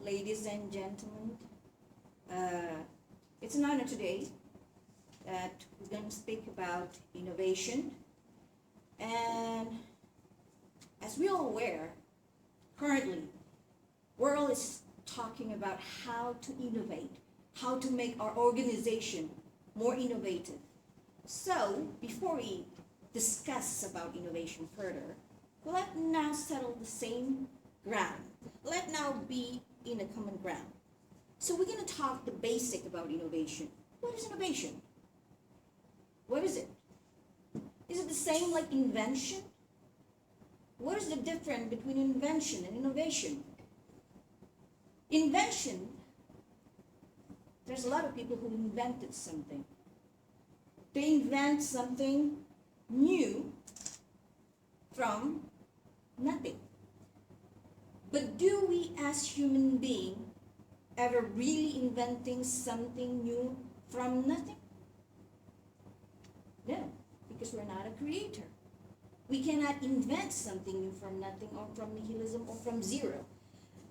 ladies and gentlemen. It's an honor today that we're going to speak about innovation. And as we are aware, currently, world is talking about how to innovate, how to make our organization more innovative. So, before we discuss about innovation further, let's now settle the same ground. Let now be in a common ground. So we're going to talk the basic about innovation. What is innovation? What is it? Is it the same like invention? What is the difference between invention and innovation? Invention, there's a lot of people who invented something. They invent something new from nothing. But do we as human beings ever really inventing something new from nothing? No, because we're not a creator. We cannot invent something new from nothing or from nihilism or from zero.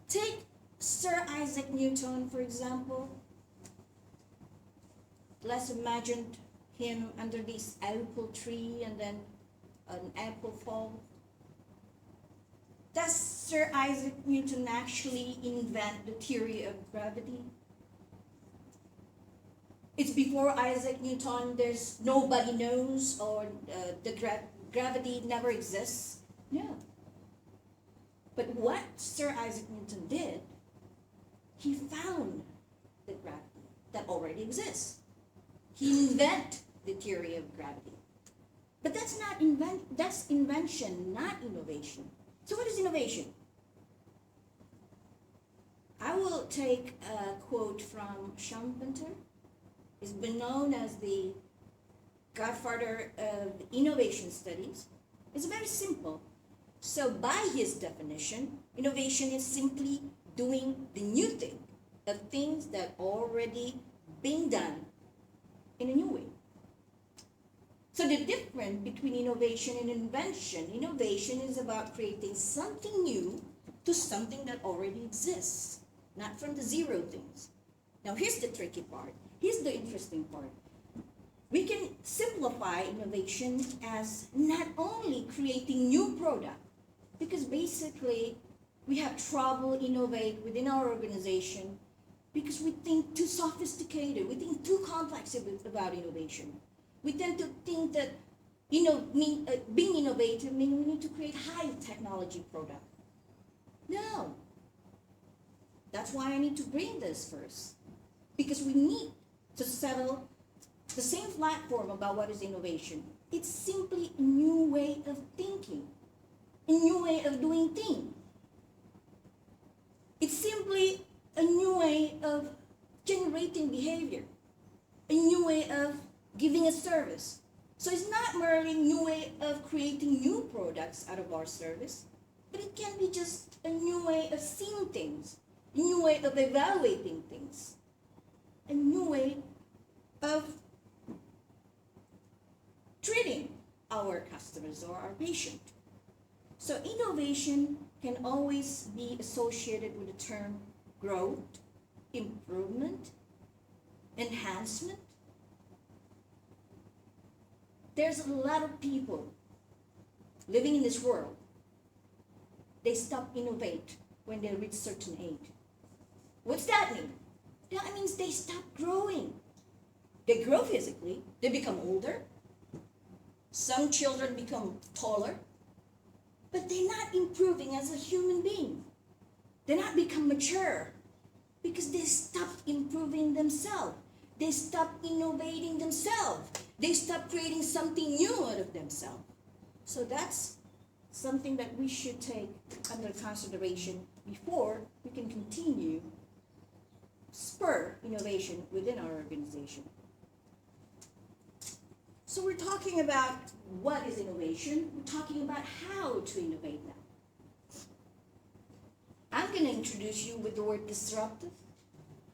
Take Sir Isaac Newton, for example. Let's imagine him under this apple tree and then an apple fall. Does Sir Isaac Newton actually invent the theory of gravity? It's before Isaac Newton, there's nobody knows, or gravity never exists. No. But what Sir Isaac Newton did, he found the gravity that already exists. He invented the theory of gravity. But that's not that's invention, not innovation. So what is innovation? I will take a quote from Schumpeter. He's been known as the godfather of innovation studies. It's very simple. So by his definition, innovation is simply doing the new thing, of things that already been done in a new way. So the difference between innovation and innovation is about creating something new to something that already exists, not from the zero things. Now here's the tricky part. Here's the interesting part. We can simplify innovation as not only creating new product, because basically we have trouble innovate within our organization because we think too sophisticated, we think too complex about innovation. We tend to think that being innovative means we need to create high technology product. No. That's why I need to bring this first. Because we need to settle the same platform about what is innovation. It's simply a new way of thinking, a new way of doing things. It's simply a new way of generating behavior, a new way of giving a service. So it's not merely a new way of creating new products out of our service, but it can be just a new way of seeing things, a new way of evaluating things, a new way of treating our customers or our patient. So innovation can always be associated with the term growth, improvement, enhancement. There's a lot of people living in this world. They stop innovate when they reach certain age. What's that mean? That means they stop growing. They grow physically, they become older. Some children become taller, but they're not improving as a human being. They're not become mature because they stopped improving themselves. They stopped innovating themselves. They stop creating something new out of themselves. So that's something that we should take under consideration before we can continue spur innovation within our organization. So we're talking about what is innovation. We're talking about how to innovate now. I'm going to introduce you with the word disruptive.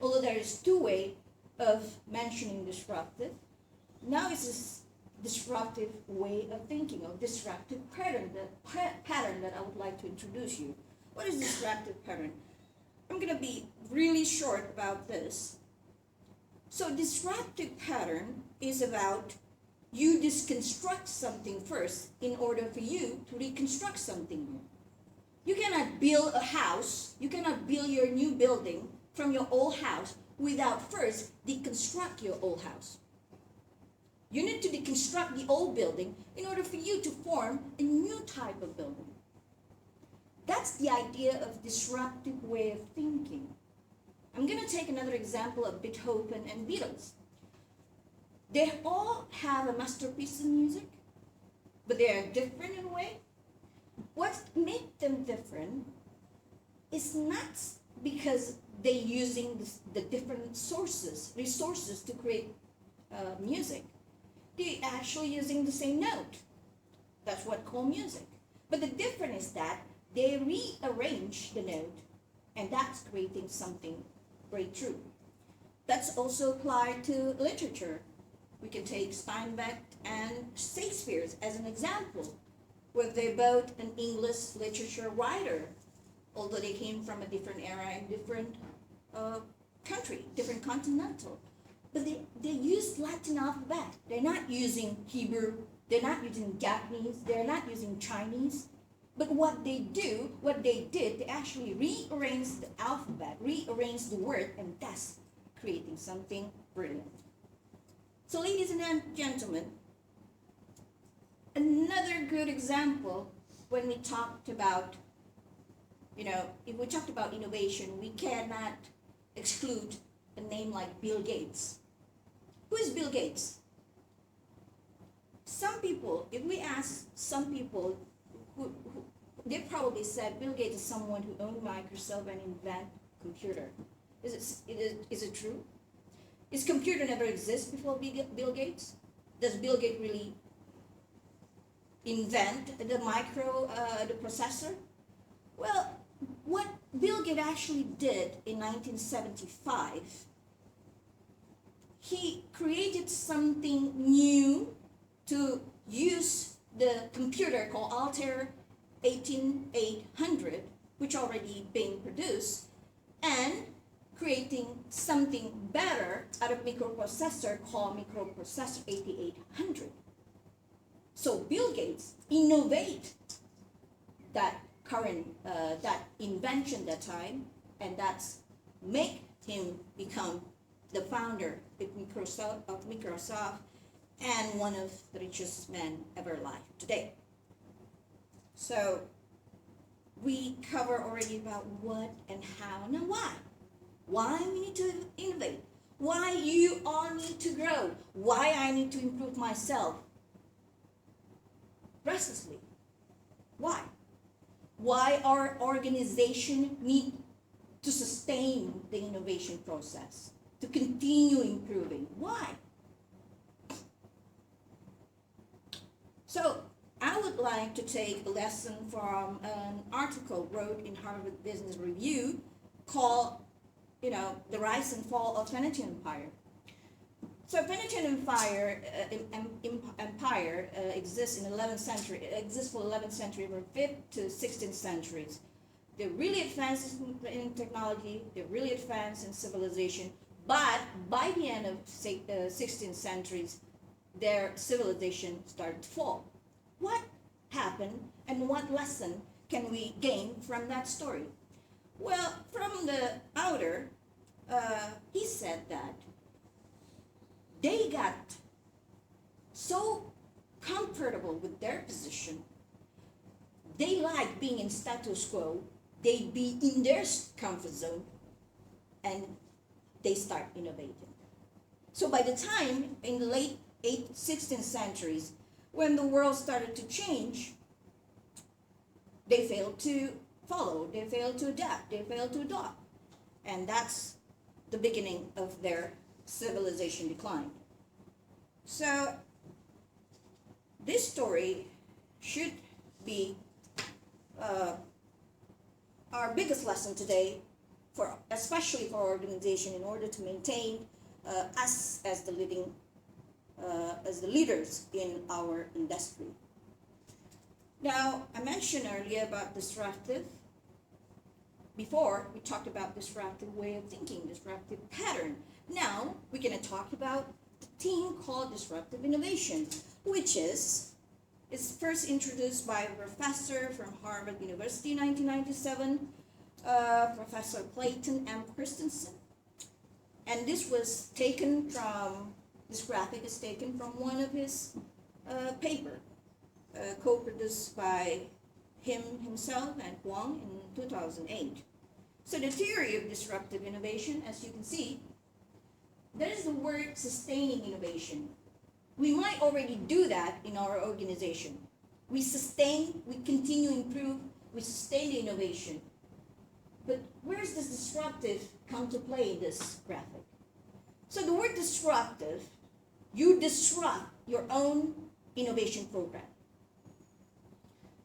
Although there is two ways of mentioning disruptive. Now it's this disruptive way of thinking, or disruptive pattern that I would like to introduce you. What is disruptive pattern? I'm going to be really short about this. So disruptive pattern is about you deconstruct something first in order for you to reconstruct something new. You cannot build a house, you cannot build your new building from your old house without first deconstruct your old house. You need to deconstruct the old building in order for you to form a new type of building. That's the idea of disruptive way of thinking. I'm going to take another example of Beethoven and Beatles. They all have a masterpiece in music, but they are different in a way. What makes them different is not because they're using the different resources to create music. They're actually using the same note. That's what called music. But the difference is that they rearrange the note, and that's creating something breakthrough. That's also applied to literature. We can take Steinbeck and Shakespeare as an example, where they're both an English literature writer, although they came from a different era and different country, different continental. But they use Latin alphabet. They're not using Hebrew, they're not using Japanese, they're not using Chinese. But what they did, they actually rearranged the alphabet, rearranged the word, and thus creating something brilliant. So ladies and gentlemen, another good example when we talked about, if we talked about innovation, we cannot exclude a name like Bill Gates. Who is Bill Gates? Some people, if we ask some people, they probably said Bill Gates is someone who owned Microsoft and invented computer. Is it true? Is computer never exist before Bill Gates? Does Bill Gates really invent the the processor? Well, what Bill Gates actually did in 1975, he created something new to use the computer called Altair 18800, which already being produced, and creating something better out of microprocessor called microprocessor 8800. So Bill Gates innovate that that invention that time, and that's make him become the founder of Microsoft and one of the richest men ever alive today. So we cover already about what and how and why. Why we need to innovate. Why you all need to grow. Why I need to improve myself. Restlessly. Why? Why our organization need to sustain the innovation process, to continue improving. Why? So I would like to take a lesson from an article wrote in Harvard Business Review called, The Rise and Fall of Venetian Empire. So Venetian Empire exists in 11th century. It exists for 11th century from 5th to 16th centuries. They're really advanced in technology. They're really advanced in civilization. But by the end of 16th centuries, their civilization started to fall. What happened and what lesson can we gain from that story? Well, from the author, he said that they got so comfortable with their position. They like being in status quo. They be in their comfort zone, and they start innovating. So by the time in the late 16th centuries, when the world started to change, they failed to follow, they failed to adapt, they failed to adopt. And that's the beginning of their civilization decline. So this story should be our biggest lesson today, especially for our organization, in order to maintain us as the leaders in our industry. Now, I mentioned earlier about disruptive before we talked about disruptive way of thinking, disruptive pattern. Now we're going to talk about the theme called disruptive innovation, which is first introduced by a professor from Harvard University in 1997, Professor Clayton M. Christensen. And this graphic is taken from one of his paper, co-produced by himself and Huang in 2008. So the theory of disruptive innovation, as you can see, there is the word sustaining innovation. We might already do that in our organization. We sustain, we continue to improve, we sustain the innovation. But where does this disruptive come to play in this graphic? So the word disruptive, you disrupt your own innovation program.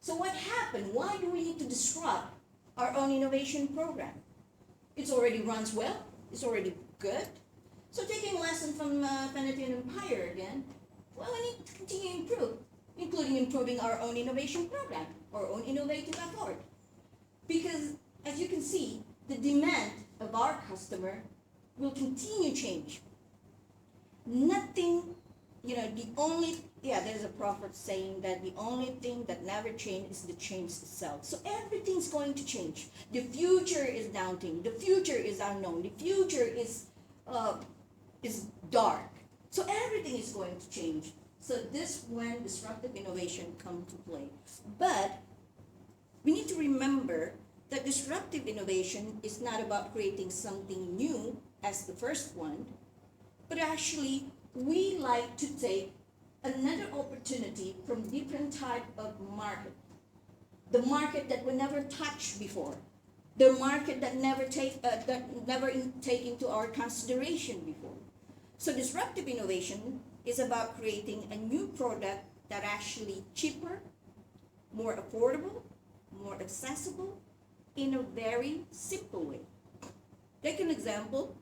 So what happened? Why do we need to disrupt our own innovation program? It already runs well. It's already good. So taking a lesson from Venetian Empire again, well, we need to continue to improve, including improving our own innovation program, our own innovative effort. Because as you can see, the demand of our customer will continue to change. Nothing, there's a prophet saying that the only thing that never changes is the change itself. So everything's going to change. The future is daunting. The future is unknown. The future is dark. So everything is going to change. So this when disruptive innovation come to play. But we need to remember that disruptive innovation is not about creating something new as the first one, but actually we like to take another opportunity from different type of market. The market that we never touched before. The market that never take into our consideration before. So disruptive innovation is about creating a new product that actually cheaper, more affordable, more accessible, in a very simple way. Take an example.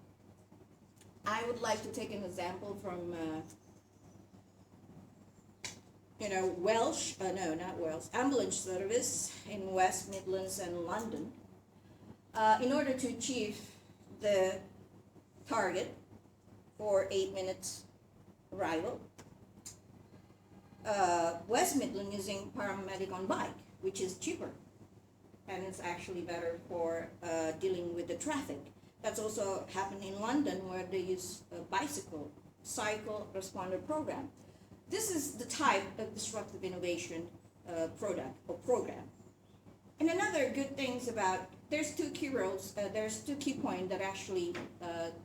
I would like to take an example from ambulance service in West Midlands and London. In order to achieve the target for 8 minutes arrival, West Midlands using paramedic on bike, which is cheaper, and it's actually better for dealing with the traffic. That's also happened in London, where they use a cycle responder program. This is the type of disruptive innovation product or program. And another good thing is there's two key points that actually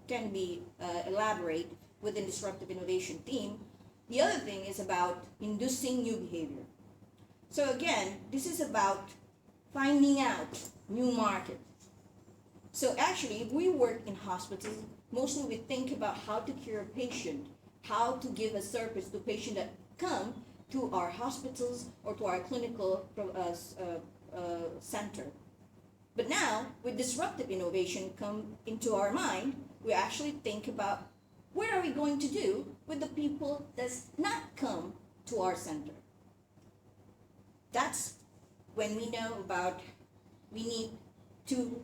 can be elaborated within disruptive innovation theme. The other thing is about inducing new behavior. So again, this is about finding out new market. So actually, if we work in hospitals, mostly we think about how to cure a patient, how to give a service to patients that come to our hospitals or to our clinical center. But now, with disruptive innovation come into our mind, we actually think about what are we going to do with the people that's not come to our center. That's when we know about we need to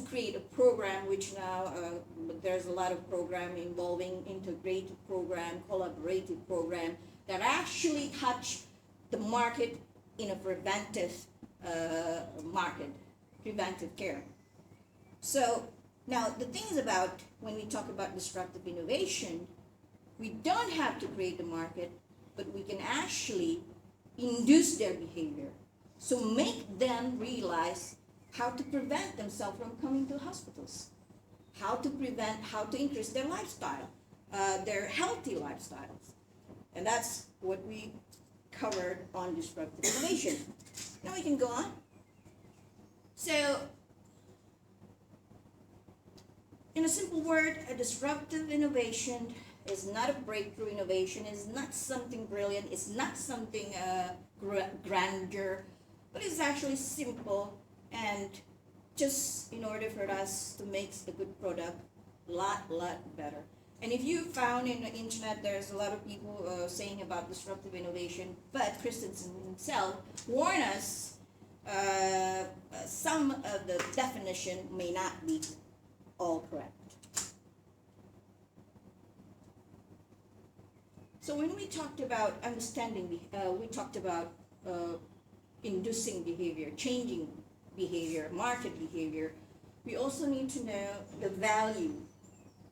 create a program, which now there's a lot of program involving integrated program, collaborative program that actually touch the market in a preventive care. So now the thing is about when we talk about disruptive innovation, we don't have to create the market, but we can actually induce their behavior. So make them realize how to prevent themselves from coming to hospitals, how to increase their lifestyle, their healthy lifestyles. And that's what we covered on disruptive innovation. Now we can go on. So, in a simple word, a disruptive innovation is not a breakthrough innovation, is not something brilliant, it's not something grandeur, but it's actually simple, and just in order for us to make a good product a lot better. And if you found in the internet, there's a lot of people saying about disruptive innovation, but Christensen himself warned us some of the definition may not be all correct. So when we talked about understanding, we talked about inducing behavior, changing behavior, market behavior. We also need to know the value.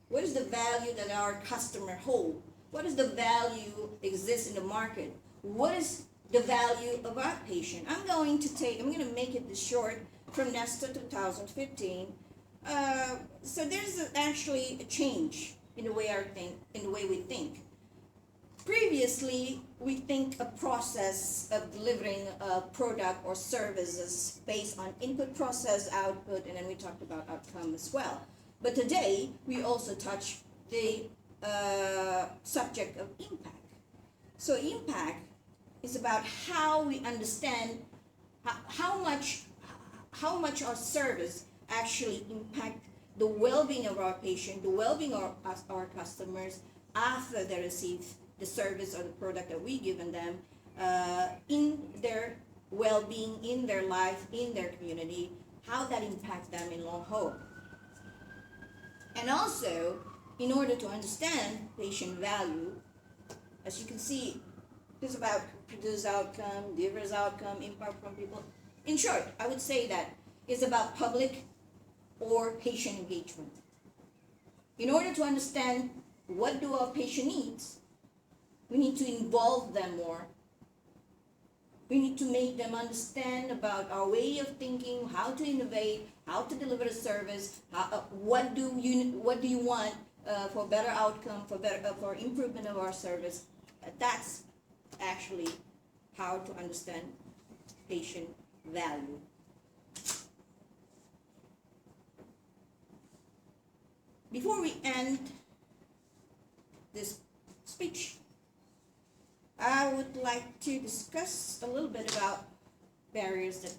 What is the value that our customer hold? What is the value exists in the market? What is the value of our patient? I'm going to make it this short from NESTA 2015. So there's actually a change in the way we think. Previously, we think a process of delivering a product or services based on input, process, output, and then we talked about outcome as well. But today, we also touch the subject of impact. So impact is about how we understand how much our service actually impact the well-being of our patient, the well-being of our customers after they receive the service or the product that we given them, in their well-being, in their life, in their community, how that impacts them in long haul. And also, in order to understand patient value, as you can see, it's about produce outcome, diverse outcome, impact from people. In short, I would say that it's about public or patient engagement. In order to understand what do our patient needs, we need to involve them more. We need to make them understand about our way of thinking, how to innovate, how to deliver a service, what do you want for better outcome, for improvement of our service. That's actually how to understand patient value. Before we end this speech, I would like to discuss a little bit about barriers that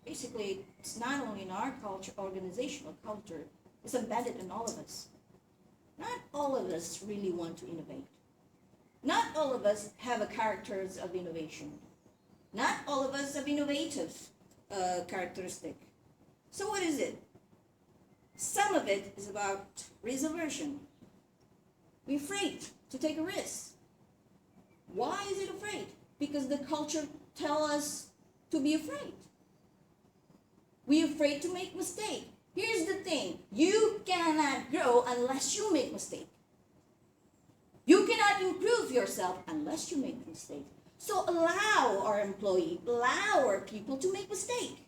basically it's not only in our culture, organizational culture, it's embedded in all of us. Not all of us really want to innovate. Not all of us have a characters of innovation. Not all of us have innovative characteristic. So what is it? Some of it is about risk aversion. We're afraid to take a risk. Why is it afraid? Because the culture tells us to be afraid. We're afraid to make mistake. Here's the thing. You cannot grow unless you make mistake. You cannot improve yourself unless you make mistake. So allow our employee, allow our people to make mistake.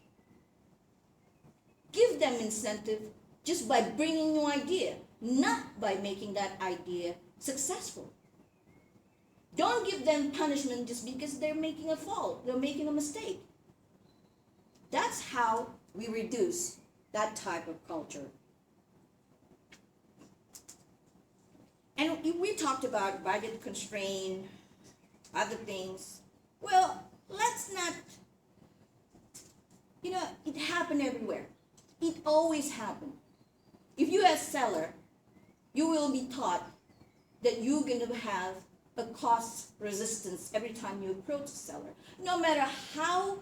Give them incentive just by bringing new idea, not by making that idea successful. Don't give them punishment just because they're making a fault, they're making a mistake. That's how we reduce that type of culture. And we talked about budget constraint, other things. Well, let's not, it happened everywhere. It always happened. If you as seller, you will be taught that you're going to have a cost resistance every time you approach a seller. No matter how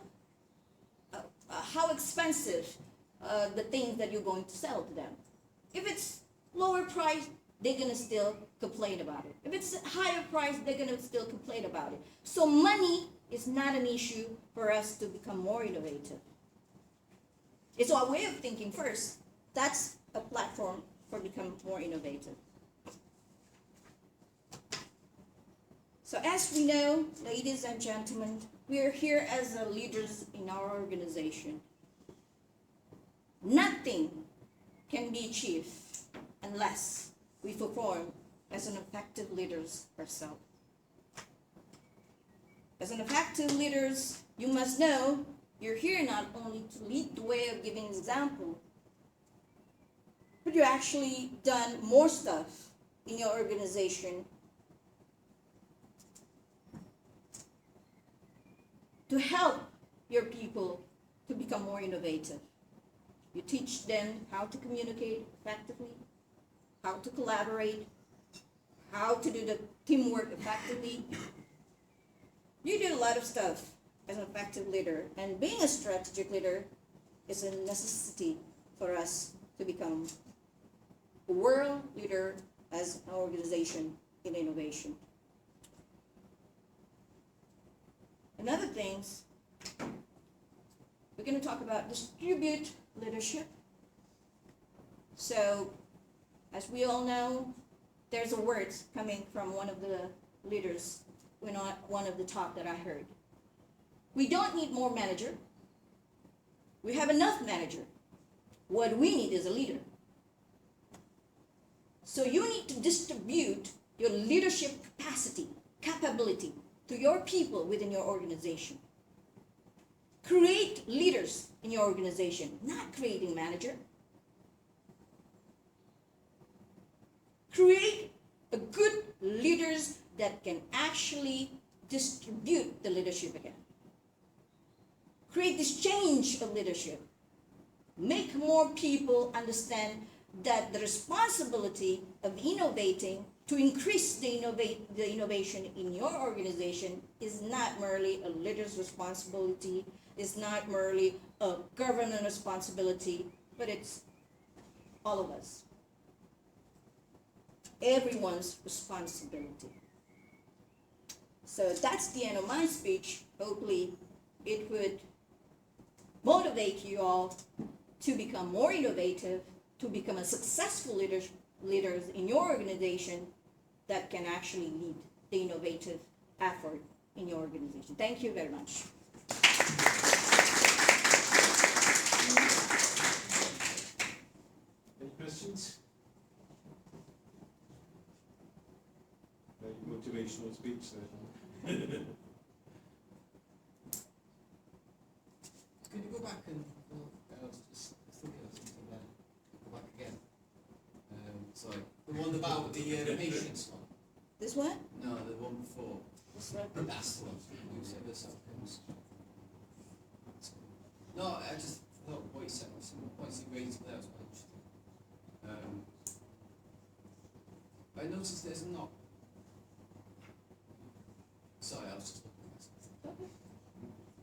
expensive the things that you're going to sell to them. If it's lower price, they're going to still complain about it. If it's higher price, they're going to still complain about it. So money is not an issue for us to become more innovative. It's our way of thinking first. That's a platform for becoming more innovative. So as we know, ladies and gentlemen, we are here as leaders in our organization. Nothing can be achieved unless we perform as an effective leaders ourselves. As an effective leaders, you must know you're here not only to lead the way of giving example, but you actually done more stuff in your organization to help your people to become more innovative. You teach them how to communicate effectively, how to collaborate, how to do the teamwork effectively. You do a lot of stuff as an effective leader. And being a strategic leader is a necessity for us to become a world leader as an organization in innovation. Another things, we're going to talk about distribute leadership. So, as we all know, there's a word coming from one of the leaders, one of the talk that I heard. We don't need more manager. We have enough manager. What we need is a leader. So you need to distribute your leadership capability to your people within your organization. Create leaders in your organization, not creating manager. Create a good leaders that can actually distribute the leadership again. Create this change of leadership. Make more people understand that the responsibility of innovating to increase the innovation in your organization is not merely a leader's responsibility, is not merely a government responsibility, but it's all of us. Everyone's responsibility. So that's the end of my speech. Hopefully it would motivate you all to become more innovative, to become a successful leaders in your organization that can actually lead the innovative effort in your organization. Thank you very much. Any questions? Very motivational speech there. Can you go back and I was just thinking of something there. Go back again. Sorry. The one about the patience one. This one? No, the one before. This one? That's the one. You said this outcomes. No, I just thought what you said, some of the points you raised there was quite interesting. I noticed there's not. Sorry, I was just looking at something.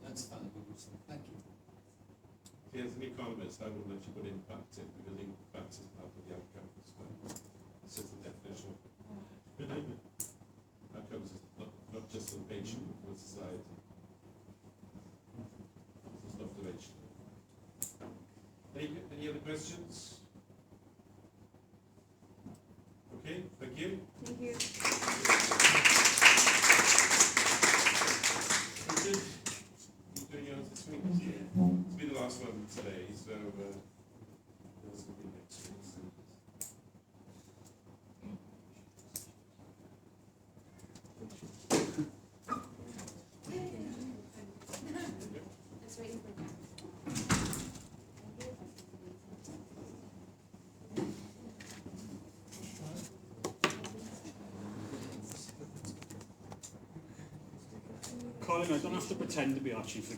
That's fine. Thank you. If as an economist, I wouldn't let you put impact in because impact is part of the outcome as well. This is the definition. Outcomes is not just for the patient, but for society. It's not the patient. Any other questions? Okay, thank you. Thank you. Richard, you doing yours this week? Yeah. It's been the last one today, so yours will be next week. So. Colin, I don't have to pretend to be our chief